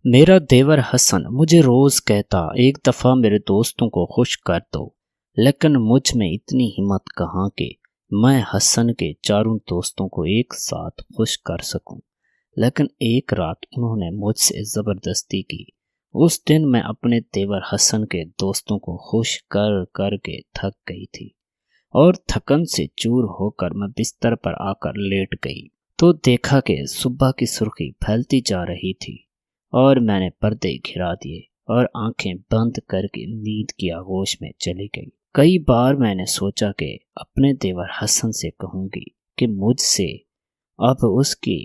میرا دیور حسن مجھے روز کہتا ایک دفعہ میرے دوستوں کو خوش کر دو، لیکن مجھ میں اتنی ہمت کہاں کہ میں حسن کے چاروں دوستوں کو ایک ساتھ خوش کر سکوں۔ لیکن ایک رات انہوں نے مجھ سے زبردستی کی۔ اس دن میں اپنے دیور حسن کے دوستوں کو خوش کر کر کے تھک گئی تھی، اور تھکن سے چور ہو کر میں بستر پر آ کر لیٹ گئی تو دیکھا کہ صبح کی سرخی پھیلتی جا رہی تھی، اور میں نے پردے گھرا دیے اور آنکھیں بند کر کے نیند کی آغوش میں چلی گئی۔ کئی بار میں نے سوچا کہ اپنے دیور حسن سے کہوں گی کہ مجھ سے اب اس کی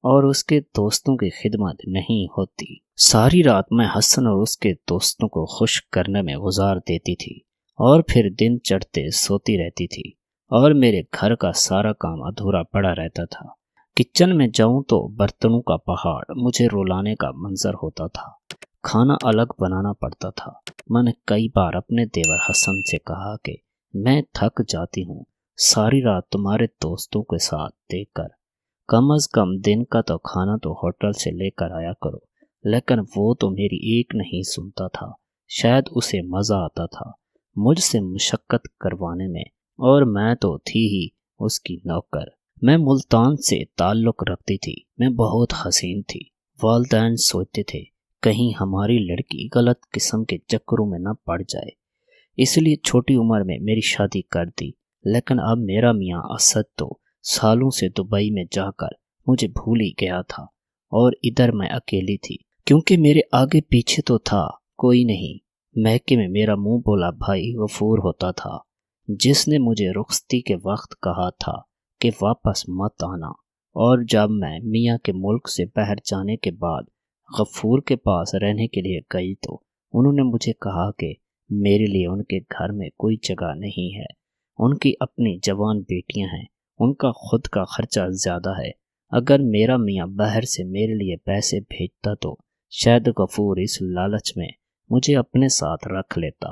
اور اس کے دوستوں کی خدمت نہیں ہوتی۔ ساری رات میں حسن اور اس کے دوستوں کو خوش کرنے میں گزار دیتی تھی، اور پھر دن چڑھتے سوتی رہتی تھی، اور میرے گھر کا سارا کام ادھورا پڑا رہتا تھا۔ کچن میں جاؤں تو برتنوں کا پہاڑ مجھے رلانے کا منظر ہوتا تھا، کھانا الگ بنانا پڑتا تھا۔ میں نے کئی بار اپنے دیور حسن سے کہا کہ میں تھک جاتی ہوں ساری رات تمہارے دوستوں کے ساتھ دیکھ کر، کم از کم دن کا تو کھانا تو ہوٹل سے لے کر آیا کرو، لیکن وہ تو میری ایک نہیں سنتا تھا۔ شاید اسے مزہ آتا تھا مجھ سے مشقت کروانے میں، اور میں تو تھی ہی اس کی نوکر۔ میں ملتان سے تعلق رکھتی تھی، میں بہت حسین تھی۔ والدین سوچتے تھے کہیں ہماری لڑکی غلط قسم کے چکروں میں نہ پڑ جائے، اس لیے چھوٹی عمر میں میری شادی کر دی۔ لیکن اب میرا میاں اسد تو سالوں سے دبئی میں جا کر مجھے بھول ہی گیا تھا، اور ادھر میں اکیلی تھی، کیونکہ میرے آگے پیچھے تو تھا کوئی نہیں۔ میکے میں میرا منہ بولا بھائی غفور ہوتا تھا، جس نے مجھے رخصتی کے وقت کہا تھا کہ واپس مت آنا، اور جب میں میاں کے ملک سے باہر جانے کے بعد غفور کے پاس رہنے کے لیے گئی تو انہوں نے مجھے کہا کہ میرے لیے ان کے گھر میں کوئی جگہ نہیں ہے، ان کی اپنی جوان بیٹیاں ہیں، ان کا خود کا خرچہ زیادہ ہے۔ اگر میرا میاں باہر سے میرے لیے پیسے بھیجتا تو شاید غفور اس لالچ میں مجھے اپنے ساتھ رکھ لیتا،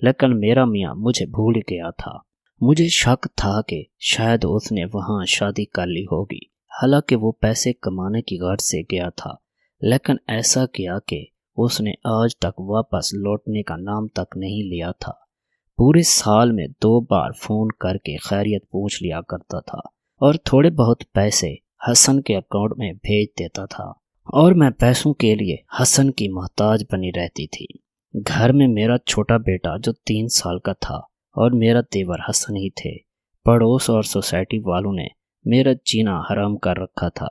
لیکن میرا میاں مجھے بھول گیا تھا۔ مجھے شک تھا کہ شاید اس نے وہاں شادی کر لی ہوگی، حالانکہ وہ پیسے کمانے کی غرض سے گیا تھا، لیکن ایسا کیا کہ اس نے آج تک واپس لوٹنے کا نام تک نہیں لیا تھا۔ پورے سال میں 2 بار فون کر کے خیریت پوچھ لیا کرتا تھا، اور تھوڑے بہت پیسے حسن کے اکاؤنٹ میں بھیج دیتا تھا، اور میں پیسوں کے لیے حسن کی محتاج بنی رہتی تھی۔ گھر میں میرا چھوٹا بیٹا جو 3 سال کا تھا اور میرا دیور حسن ہی تھے۔ پڑوس اور سوسائٹی والوں نے میرا جینا حرام کر رکھا تھا۔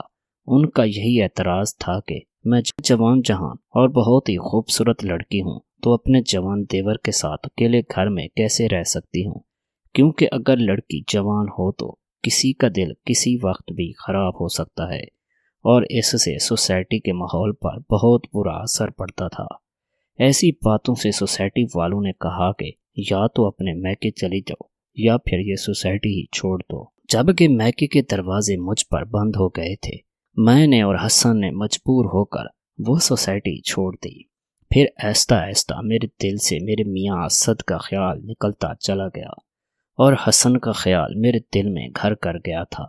ان کا یہی اعتراض تھا کہ میں جوان جہاں اور بہت ہی خوبصورت لڑکی ہوں تو اپنے جوان دیور کے ساتھ اکیلے گھر میں کیسے رہ سکتی ہوں، کیونکہ اگر لڑکی جوان ہو تو کسی کا دل کسی وقت بھی خراب ہو سکتا ہے، اور اس سے سوسائٹی کے ماحول پر بہت برا اثر پڑتا تھا۔ ایسی باتوں سے سوسائٹی والوں نے کہا کہ یا تو اپنے میکے چلی جاؤ یا پھر یہ سوسائٹی ہی چھوڑ دو، جبکہ میکے کے دروازے مجھ پر بند ہو گئے تھے۔ میں نے اور حسن نے مجبور ہو کر وہ سوسائٹی چھوڑ دی۔ پھر آہستہ آہستہ میرے دل سے میرے میاں اسد کا خیال نکلتا چلا گیا، اور حسن کا خیال میرے دل میں گھر کر گیا تھا۔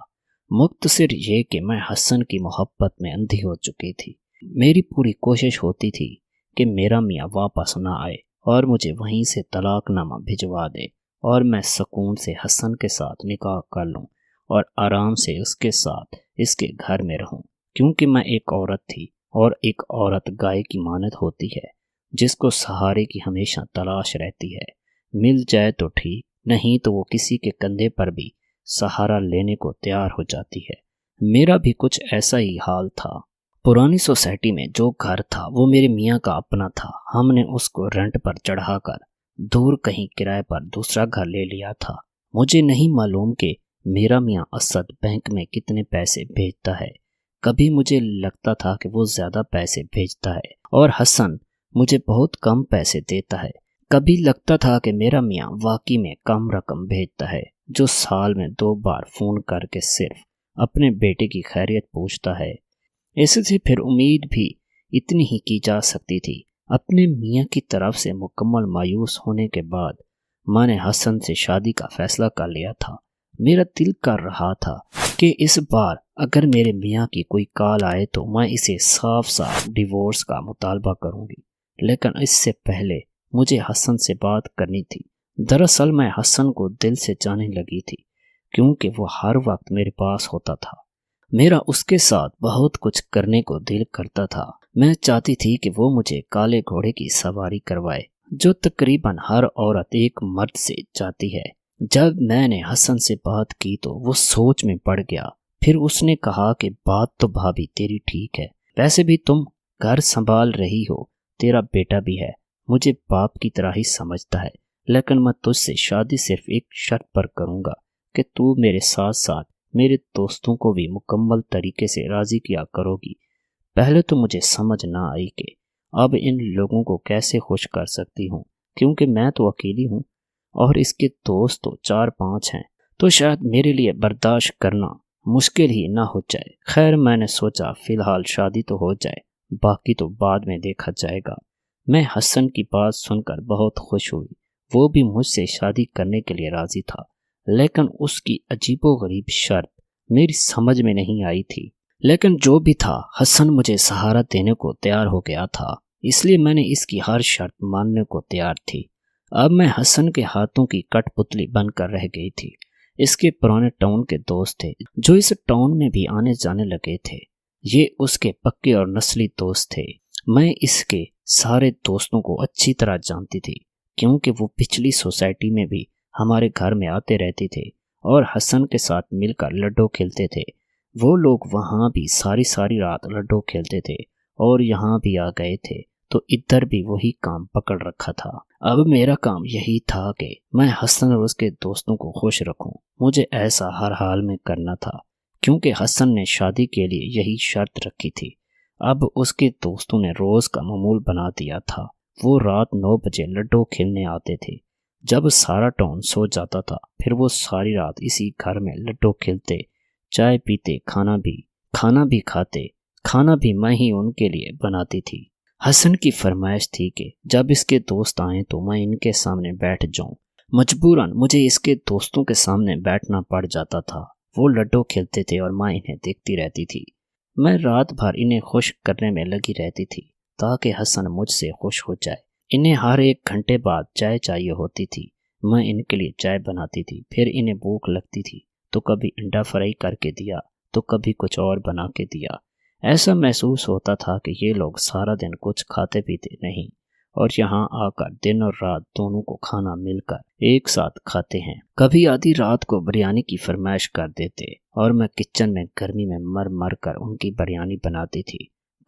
مختصر یہ کہ میں حسن کی محبت میں اندھی ہو چکی تھی۔ میری پوری کوشش ہوتی تھی کہ میرا میاں واپس نہ آئے اور مجھے وہیں سے طلاق نامہ بھجوا دے، اور میں سکون سے حسن کے ساتھ نکاح کر لوں اور آرام سے اس کے ساتھ اس کے گھر میں رہوں، کیونکہ میں ایک عورت تھی، اور ایک عورت گائے کی مانند ہوتی ہے جس کو سہارے کی ہمیشہ تلاش رہتی ہے۔ مل جائے تو ٹھیک، نہیں تو وہ کسی کے کندھے پر بھی سہارا لینے کو تیار ہو جاتی ہے۔ میرا بھی کچھ ایسا ہی حال تھا۔ پرانی سوسائٹی میں جو گھر تھا وہ میرے میاں کا اپنا تھا۔ ہم نے اس کو رینٹ پر چڑھا کر دور کہیں کرائے پر دوسرا گھر لے لیا تھا۔ مجھے نہیں معلوم کہ میرا میاں اسد بینک میں کتنے پیسے بھیجتا ہے۔ کبھی مجھے لگتا تھا کہ وہ زیادہ پیسے بھیجتا ہے اور حسن مجھے بہت کم پیسے دیتا ہے۔ کبھی لگتا تھا کہ میرا میاں واقعی میں کم رقم بھیجتا ہے، جو سال میں 2 بار فون کر کے صرف اپنے بیٹے کی خیریت پوچھتا ہے۔ اس سے پھر امید بھی اتنی ہی کی جا سکتی تھی۔ اپنے میاں کی طرف سے مکمل مایوس ہونے کے بعد میں نے حسن سے شادی کا فیصلہ کر لیا تھا۔ میرا دل کر رہا تھا کہ اس بار اگر میرے میاں کی کوئی کال آئے تو میں اسے صاف صاف ڈیورس کا مطالبہ کروں گی، لیکن اس سے پہلے مجھے حسن سے بات کرنی تھی۔ دراصل میں حسن کو دل سے جانے لگی تھی، کیونکہ وہ ہر وقت میرے پاس ہوتا تھا۔ میرا اس کے ساتھ بہت کچھ کرنے کو دل کرتا تھا۔ میں چاہتی تھی کہ وہ مجھے کالے گھوڑے کی سواری کروائے، جو تقریباً ہر عورت ایک مرد سے چاہتی ہے۔ جب میں نے حسن سے بات کی تو وہ سوچ میں پڑ گیا۔ پھر اس نے کہا کہ بات تو بھابھی تیری ٹھیک ہے، ویسے بھی تم گھر سنبھال رہی ہو، تیرا بیٹا بھی ہے، مجھے باپ کی طرح ہی سمجھتا ہے، لیکن میں تجھ سے شادی صرف ایک شرط پر کروں گا کہ تو میرے ساتھ ساتھ میرے دوستوں کو بھی مکمل طریقے سے راضی کیا کرو گی۔ پہلے تو مجھے سمجھ نہ آئی کہ اب ان لوگوں کو کیسے خوش کر سکتی ہوں، کیونکہ میں تو اکیلی ہوں اور اس کے دوست تو 4-5 ہیں، تو شاید میرے لیے برداشت کرنا مشکل ہی نہ ہو جائے۔ خیر، میں نے سوچا فی الحال شادی تو ہو جائے، باقی تو بعد میں دیکھا جائے گا۔ میں حسن کی بات سن کر بہت خوش ہوئی۔ وہ بھی مجھ سے شادی کرنے کے لیے راضی تھا، لیکن اس کی عجیب و غریب شرط میری سمجھ میں نہیں آئی تھی۔ لیکن جو بھی تھا، حسن مجھے سہارا دینے کو تیار ہو گیا تھا، اس لیے میں نے اس کی ہر شرط ماننے کو تیار تھی۔ اب میں حسن کے ہاتھوں کی کٹ پتلی بن کر رہ گئی تھی۔ اس کے پرانے ٹاؤن کے دوست تھے جو اس ٹاؤن میں بھی آنے جانے لگے تھے۔ یہ اس کے پکے اور نسلی دوست تھے۔ میں اس کے سارے دوستوں کو اچھی طرح جانتی تھی، کیونکہ وہ پچھلی سوسائٹی میں بھی ہمارے گھر میں آتے رہتے تھے اور حسن کے ساتھ مل کر لڈو کھیلتے تھے۔ وہ لوگ وہاں بھی ساری رات لڈو کھیلتے تھے اور یہاں بھی آ گئے تھے، تو ادھر بھی وہی کام پکڑ رکھا تھا۔ اب میرا کام یہی تھا کہ میں حسن اور اس کے دوستوں کو خوش رکھوں۔ مجھے ایسا ہر حال میں کرنا تھا، کیونکہ حسن نے شادی کے لیے یہی شرط رکھی تھی۔ اب اس کے دوستوں نے روز کا معمول بنا دیا تھا۔ وہ رات 9 بجے لڈو کھیلنے آتے تھے۔ جب سارا ٹاؤن سو جاتا تھا، پھر وہ ساری رات اسی گھر میں لڈو کھیلتے، چائے پیتے، کھانا بھی کھاتے۔ کھانا بھی میں ہی ان کے لیے بناتی تھی۔ حسن کی فرمائش تھی کہ جب اس کے دوست آئیں تو میں ان کے سامنے بیٹھ جاؤں۔ مجبوراً مجھے اس کے دوستوں کے سامنے بیٹھنا پڑ جاتا تھا۔ وہ لڈو کھیلتے تھے اور میں انہیں دیکھتی رہتی تھی۔ میں رات بھر انہیں خوش کرنے میں لگی رہتی تھی تاکہ حسن مجھ سے خوش ہو جائے۔ انہیں ہر 1 گھنٹے بعد چائے چاہیے ہوتی تھی۔ میں ان کے لیے چائے بناتی تھی۔ پھر انہیں بھوک لگتی تھی تو کبھی انڈا فرائی کر کے دیا تو کبھی کچھ اور بنا کے دیا۔ ایسا محسوس ہوتا تھا کہ یہ لوگ سارا دن کچھ کھاتے پیتے نہیں، اور یہاں آ کر دن اور رات دونوں کو کھانا مل کر ایک ساتھ کھاتے ہیں۔ کبھی آدھی رات کو بریانی کی فرمائش کر دیتے اور میں کچن میں گرمی میں مر کر ان کی بریانی بناتی تھی۔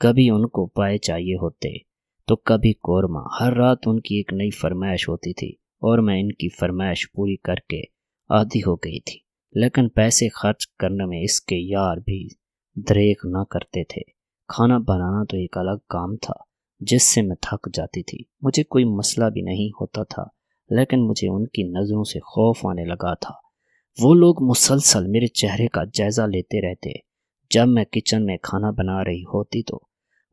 کبھی ان کو پائے چاہیے ہوتے تو کبھی قورمہ۔ ہر رات ان کی ایک نئی فرمائش ہوتی تھی اور میں ان کی فرمائش پوری کر کے عادی ہو گئی تھی، لیکن پیسے خرچ کرنے میں اس کے یار بھی دریغ نہ کرتے تھے۔ کھانا بنانا تو ایک الگ کام تھا جس سے میں تھک جاتی تھی۔ مجھے کوئی مسئلہ بھی نہیں ہوتا تھا، لیکن مجھے ان کی نظروں سے خوف آنے لگا تھا۔ وہ لوگ مسلسل میرے چہرے کا جائزہ لیتے رہتے۔ جب میں کچن میں کھانا بنا رہی ہوتی تو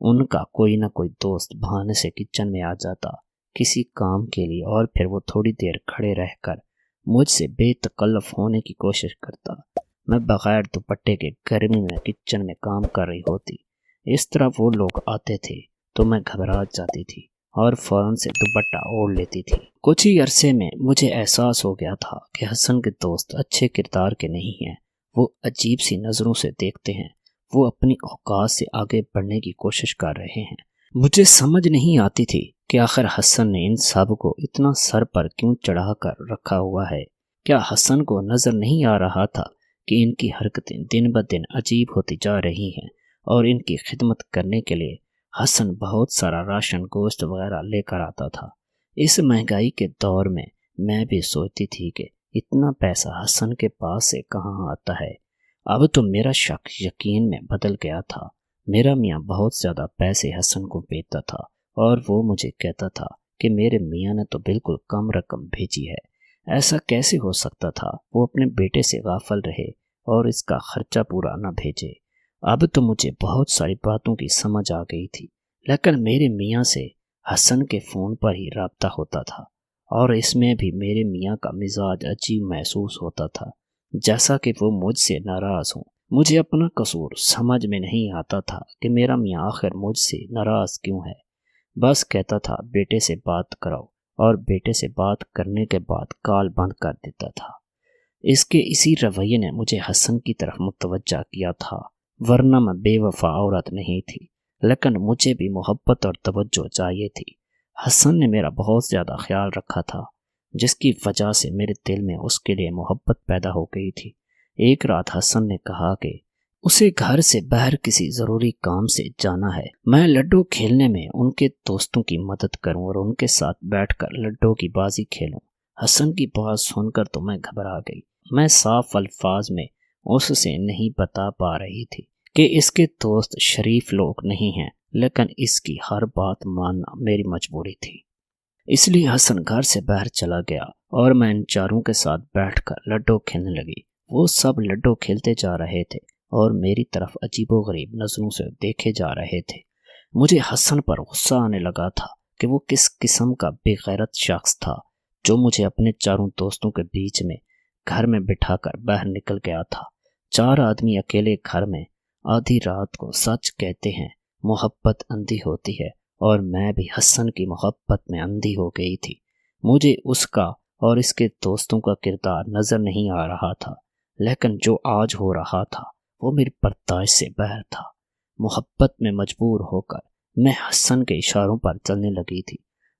ان کا کوئی نہ کوئی دوست بہانے سے کچن میں آ جاتا کسی کام کے لیے، اور پھر وہ تھوڑی دیر کھڑے رہ کر مجھ سے بے تکلف ہونے کی کوشش کرتا۔ میں بغیر دوپٹے کے گرمی میں کچن میں کام کر رہی ہوتی۔ اس طرح وہ لوگ آتے تھے تو میں گھبرا جاتی تھی اور فوراً سے دوپٹہ اوڑھ لیتی تھی۔ کچھ ہی عرصے میں مجھے احساس ہو گیا تھا کہ حسن کے دوست اچھے کردار کے نہیں ہیں۔ وہ عجیب سی نظروں سے دیکھتے ہیں۔ وہ اپنی اوقات سے آگے بڑھنے کی کوشش کر رہے ہیں۔ مجھے سمجھ نہیں آتی تھی کہ آخر حسن نے ان سب کو اتنا سر پر کیوں چڑھا کر رکھا ہوا ہے۔ کیا حسن کو نظر نہیں آ رہا تھا کہ ان کی حرکتیں دن بدن عجیب ہوتی جا رہی ہیں، اور ان کی خدمت کرنے کے لیے حسن بہت سارا راشن، گوشت وغیرہ لے کر آتا تھا۔ اس مہنگائی کے دور میں بھی سوچتی تھی کہ اتنا پیسہ حسن کے پاس سے کہاں آتا ہے۔ اب تو میرا شک یقین میں بدل گیا تھا۔ میرا میاں بہت زیادہ پیسے حسن کو بھیجتا تھا، اور وہ مجھے کہتا تھا کہ میرے میاں نے تو بالکل کم رقم بھیجی ہے۔ ایسا کیسے ہو سکتا تھا؟ وہ اپنے بیٹے سے غافل رہے اور اس کا خرچہ پورا نہ بھیجے۔ اب تو مجھے بہت ساری باتوں کی سمجھ آ گئی تھی، لیکن میرے میاں سے حسن کے فون پر ہی رابطہ ہوتا تھا، اور اس میں بھی میرے میاں کا مزاج عجیب محسوس ہوتا تھا، جیسا کہ وہ مجھ سے ناراض ہوں۔ مجھے اپنا قصور سمجھ میں نہیں آتا تھا کہ میرا میاں آخر مجھ سے ناراض کیوں ہے۔ بس کہتا تھا بیٹے سے بات کراؤ، اور بیٹے سے بات کرنے کے بعد کال بند کر دیتا تھا۔ اس کے اسی رویے نے مجھے حسن کی طرف متوجہ کیا تھا، ورنہ میں بے وفا عورت نہیں تھی، لیکن مجھے بھی محبت اور توجہ چاہیے تھی۔ حسن نے میرا بہت زیادہ خیال رکھا تھا، جس کی وجہ سے میرے دل میں اس کے لیے محبت پیدا ہو گئی تھی۔ ایک رات حسن نے کہا کہ اسے گھر سے باہر کسی ضروری کام سے جانا ہے، میں لڈو کھیلنے میں ان کے دوستوں کی مدد کروں اور ان کے ساتھ بیٹھ کر لڈو کی بازی کھیلوں۔ حسن کی بات سن کر تو میں گھبرا گئی۔ میں صاف الفاظ میں اس سے نہیں بتا پا رہی تھی کہ اس کے دوست شریف لوگ نہیں ہیں، لیکن اس کی ہر بات ماننا میری مجبوری تھی۔ اس لیے حسن گھر سے باہر چلا گیا اور میں ان چاروں کے ساتھ بیٹھ کر لڈو کھیلنے لگی۔ وہ سب لڈو کھیلتے جا رہے تھے اور میری طرف عجیب و غریب نظروں سے دیکھے جا رہے تھے۔ مجھے حسن پر غصہ آنے لگا تھا کہ وہ کس قسم کا بے غیرت شخص تھا جو مجھے اپنے چاروں دوستوں کے بیچ میں گھر میں بٹھا کر باہر نکل گیا تھا۔ 4 آدمی اکیلے گھر میں آدھی رات کو، سچ کہتے ہیں محبت اندھی ہوتی ہے، اور میں بھی حسن کی محبت میں اندھی ہو گئی تھی۔ مجھے اس کا اور اس کے دوستوں کا کردار نظر نہیں آ رہا تھا، لیکن جو آج ہو رہا تھا وہ میری برداشت سے باہر تھا۔ محبت میں مجبور ہو کر میں حسن کے اشاروں پر چلنے لگی تھی،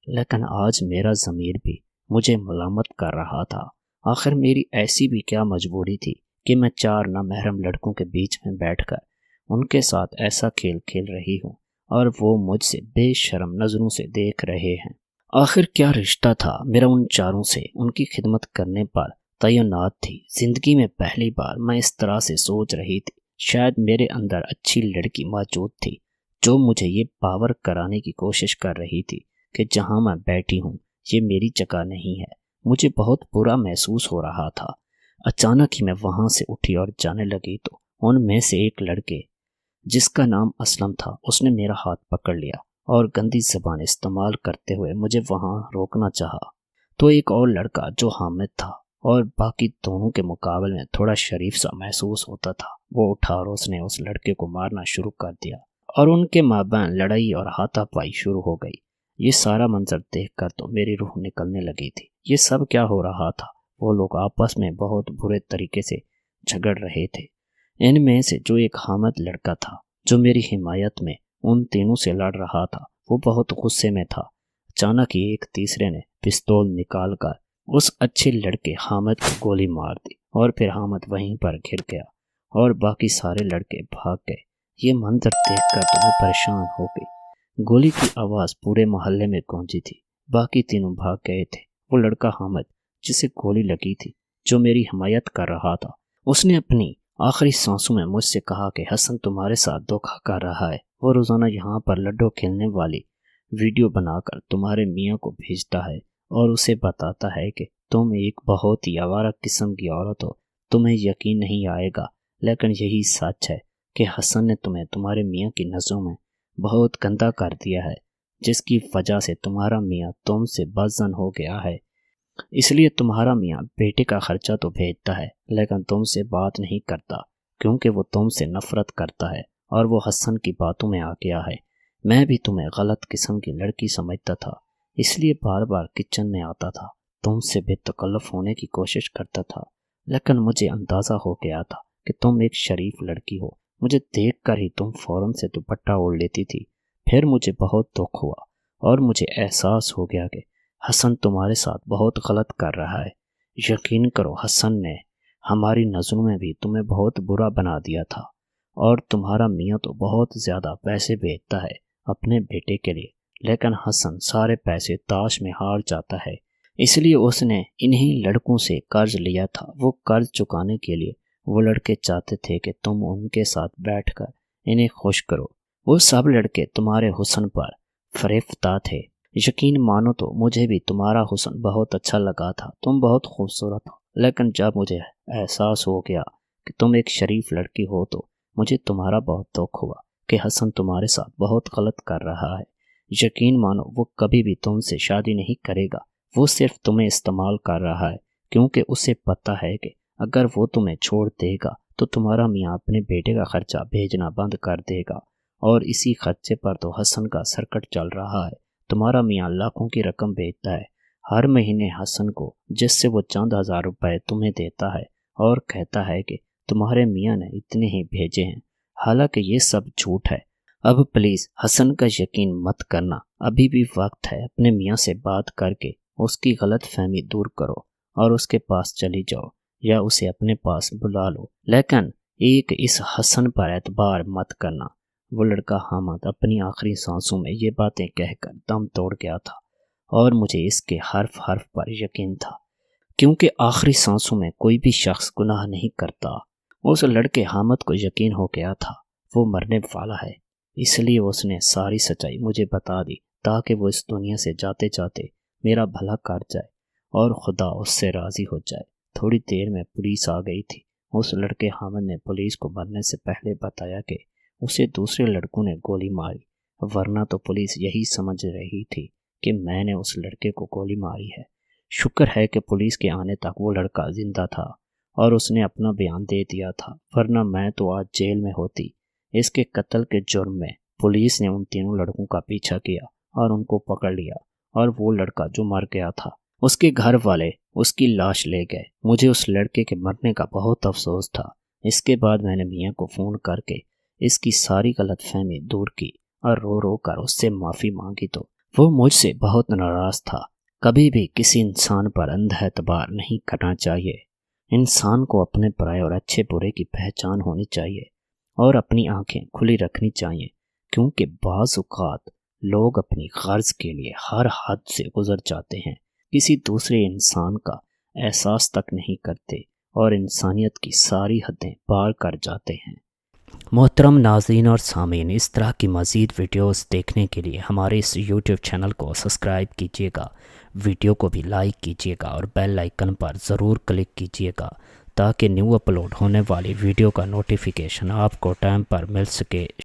لیکن آج میرا ضمیر بھی مجھے ملامت کر رہا تھا۔ آخر میری ایسی بھی کیا مجبوری تھی کہ میں 4 نامحرم لڑکوں کے بیچ میں بیٹھ کر ان کے ساتھ ایسا کھیل کھیل رہی ہوں اور وہ مجھ سے بے شرم نظروں سے دیکھ رہے ہیں۔ آخر کیا رشتہ تھا میرا ان چاروں سے؟ ان کی خدمت کرنے پر تعینات تھی۔ زندگی میں پہلی بار میں اس طرح سے سوچ رہی تھی۔ شاید میرے اندر اچھی لڑکی موجود تھی جو مجھے یہ باور کرانے کی کوشش کر رہی تھی کہ جہاں میں بیٹھی ہوں یہ میری جگہ نہیں ہے۔ مجھے بہت برا محسوس ہو رہا تھا۔ اچانک ہی میں وہاں سے اٹھی اور جانے لگی تو ان میں سے ایک لڑکے جس کا نام اسلم تھا، اس نے میرا ہاتھ پکڑ لیا اور گندی زبان استعمال کرتے ہوئے مجھے وہاں روکنا چاہا۔ تو ایک اور لڑکا جو حامد تھا اور باقی دونوں کے مقابلے میں تھوڑا شریف سا محسوس ہوتا تھا، وہ اٹھا اور اس نے اس لڑکے کو مارنا شروع کر دیا اور ان کے مابین لڑائی اور ہاتھا پائی شروع ہو گئی۔ یہ سارا منظر دیکھ کر تو میری روح نکلنے لگی تھی۔ یہ سب کیا ہو رہا تھا؟ وہ لوگ آپس میں بہت برے طریقے سے جھگڑ رہے تھے۔ ان میں سے جو ایک حامد لڑکا تھا جو میری حمایت میں ان تینوں سے لڑ رہا تھا، وہ بہت غصے میں تھا۔ اچانک ہی ایک تیسرے نے پستول نکال کر اس اچھے لڑکے حامد کو گولی مار دی اور پھر حامد وہیں پر گر گیا اور باقی سارے لڑکے بھاگ گئے۔ یہ منظر دیکھ کر تو میں پریشان ہو گئی۔ گولی کی آواز پورے محلے میں گونجی تھی۔ باقی تینوں بھاگ گئے تھے۔ وہ لڑکا حامد جسے گولی لگی تھی، جو میری حمایت کر رہا تھا، اس نے اپنی آخری سانسوں میں مجھ سے کہا کہ حسن تمہارے ساتھ دھوکا کر رہا ہے۔ وہ روزانہ یہاں پر لڈو کھیلنے والی ویڈیو بنا کر تمہارے میاں کو بھیجتا ہے اور اسے بتاتا ہے کہ تم ایک بہت ہی آوارہ قسم کی عورت ہو۔ تمہیں یقین نہیں آئے گا، لیکن یہی سچ ہے کہ حسن نے تمہیں تمہارے میاں کی نظروں میں بہت گندا کر دیا ہے، جس کی وجہ سے تمہارا میاں تم سے بدظن ہو گیا ہے۔ اس لیے تمہارا میاں بیٹے کا خرچہ تو بھیجتا ہے، لیکن تم سے بات نہیں کرتا کیونکہ وہ تم سے نفرت کرتا ہے اور وہ حسن کی باتوں میں آ گیا ہے۔ میں بھی تمہیں غلط قسم کی لڑکی سمجھتا تھا، اس لیے بار بار کچن میں آتا تھا، تم سے بے تکلف ہونے کی کوشش کرتا تھا، لیکن مجھے اندازہ ہو گیا تھا کہ تم ایک شریف لڑکی ہو۔ مجھے دیکھ کر ہی تم فوراً سے دوپٹہ اوڑھ لیتی تھی۔ پھر مجھے بہت دکھ ہوا اور مجھے احساس ہو گیا کہ حسن تمہارے ساتھ بہت غلط کر رہا ہے۔ یقین کرو حسن نے ہماری نظروں میں بھی تمہیں بہت برا بنا دیا تھا، اور تمہارا میاں تو بہت زیادہ پیسے بھیجتا ہے اپنے بیٹے کے لیے، لیکن حسن سارے پیسے تاش میں ہار جاتا ہے۔ اس لیے اس نے انہی لڑکوں سے قرض لیا تھا۔ وہ قرض چکانے کے لیے وہ لڑکے چاہتے تھے کہ تم ان کے ساتھ بیٹھ کر انہیں خوش کرو۔ وہ سب لڑکے تمہارے حسن پر فریفتہ تھے۔ یقین مانو تو مجھے بھی تمہارا حسن بہت اچھا لگا تھا، تم بہت خوبصورت ہو، لیکن جب مجھے احساس ہو گیا کہ تم ایک شریف لڑکی ہو تو مجھے تمہارا بہت دکھ ہوا کہ حسن تمہارے ساتھ بہت غلط کر رہا ہے۔ یقین مانو وہ کبھی بھی تم سے شادی نہیں کرے گا، وہ صرف تمہیں استعمال کر رہا ہے، کیونکہ اسے پتہ ہے کہ اگر وہ تمہیں چھوڑ دے گا تو تمہارا میاں اپنے بیٹے کا خرچہ بھیجنا بند کر دے گا، اور اسی خرچے پر تو حسن کا سرکٹ چل رہا ہے۔ تمہارا میاں لاکھوں کی رقم بھیجتا ہے ہر مہینے حسن کو، جس سے وہ چند ہزار روپے تمہیں دیتا ہے اور کہتا ہے کہ تمہارے میاں نے اتنے ہی بھیجے ہیں، حالانکہ یہ سب جھوٹ ہے۔ اب پلیز حسن کا یقین مت کرنا، ابھی بھی وقت ہے، اپنے میاں سے بات کر کے اس کی غلط فہمی دور کرو اور اس کے پاس چلی جاؤ یا اسے اپنے پاس بلا لو، لیکن ایک اس حسن پر اعتبار مت کرنا۔ وہ لڑکا حامد اپنی آخری سانسوں میں یہ باتیں کہہ کر دم توڑ گیا تھا، اور مجھے اس کے حرف حرف پر یقین تھا، کیونکہ آخری سانسوں میں کوئی بھی شخص گناہ نہیں کرتا۔ اس لڑکے حامد کو یقین ہو گیا تھا وہ مرنے والا ہے، اس لیے اس نے ساری سچائی مجھے بتا دی تاکہ وہ اس دنیا سے جاتے جاتے میرا بھلا کر جائے اور خدا اس سے راضی ہو جائے۔ تھوڑی دیر میں پولیس آ گئی تھی۔ اس لڑکے حامد نے پولیس کو مرنے سے پہلے بتایا کہ اسے دوسرے لڑکوں نے گولی ماری، ورنہ تو پولیس یہی سمجھ رہی تھی کہ میں نے اس لڑکے کو گولی ماری ہے۔ شکر ہے کہ پولیس کے آنے تک وہ لڑکا زندہ تھا اور اس نے اپنا بیان دے دیا تھا، ورنہ میں تو آج جیل میں ہوتی۔ اس کے قتل کے جرم میں پولیس نے ان تینوں لڑکوں کا پیچھا کیا اور ان کو پکڑ لیا، اور وہ لڑکا جو مر گیا تھا اس کے گھر والے اس کی لاش لے گئے۔ مجھے اس لڑکے کے مرنے کا بہت افسوس تھا۔ اس کے بعد میں نے میاں کو فون کر کے اس کی ساری غلط فہمی دور کی اور رو رو کر اس سے معافی مانگی، تو وہ مجھ سے بہت ناراض تھا۔ کبھی بھی کسی انسان پر اندھا اعتبار نہیں کرنا چاہیے۔ انسان کو اپنے برائے اور اچھے برے کی پہچان ہونی چاہیے اور اپنی آنکھیں کھلی رکھنی چاہیے، کیونکہ بعض اوقات لوگ اپنی غرض کے لیے ہر حد سے گزر جاتے ہیں، کسی دوسرے انسان کا احساس تک نہیں کرتے اور انسانیت کی ساری حدیں پار کر جاتے ہیں۔ محترم ناظرین اور سامعین، اس طرح کی مزید ویڈیوز دیکھنے کے لیے ہمارے اس یوٹیوب چینل کو سبسکرائب کیجیے گا، ویڈیو کو بھی لائک کیجیے گا اور بیل آئیکن پر ضرور کلک کیجیے گا تاکہ نیو اپلوڈ ہونے والی ویڈیو کا نوٹیفیکیشن آپ کو ٹائم پر مل سکے۔